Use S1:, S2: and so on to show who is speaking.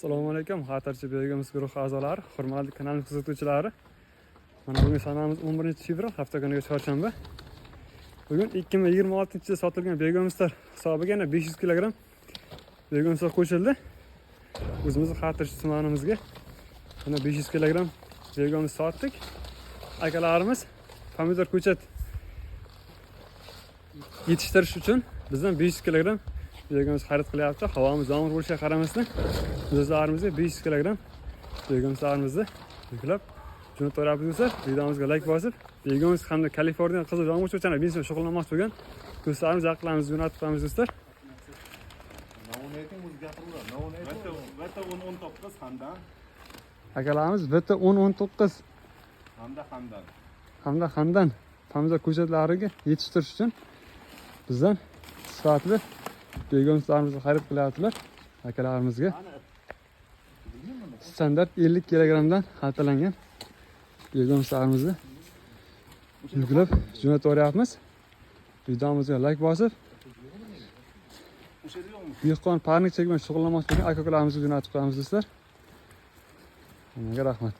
S1: Assalomu alaykum, Xatirchi Begimiz guruhi a'zolari, hurmatli kanalimiz kuzatuvchilari. Mana bugun sanamiz 11-fevral, hafta kuniga chorshanba. Bugun 2026-yilda sotilgan begimizlar hisobiga yana 500 kg begimizlar qo'shildi. O'zimizning Xatirchi tumanimizga mana 500 kg begimiz sotdik. Akalarimiz pomidor ko'chat yetishtirish uchun bizdan 500 kg begimiz xarid qilyapti. Havomiz yomg'ir bo'lishiga qaramasdan o'zlarimizga 500 kg begimizlarimizni yuklab jo'nataveramiz do'stlar. Videomizga like bosib, begimiz hamda Kaliforniya qizil yong'oqchilar biznes bilan shug'ullanmoqchi bo'lgan do'stlarimiz aqlamizni jo'natib qo'yamiz do'stlar. Akalarimiz VT1019 hamda Xandan pomidor ko'chatlariga yetishtirish uchun bizdan sifatli begimizlarimizni xarid qilyaptilar. Akalarimizga standart 50 kg dan xaltalangan begimizlarimizni yuklab jo'nataveryapmiz. Videomizga like bosib, dehqon parnikchilik bilan shug'ullanmoqchi bo'lgan aka-ukalarimizni jo'natib qo'yamiz do'stlar. Hammaga rahmat.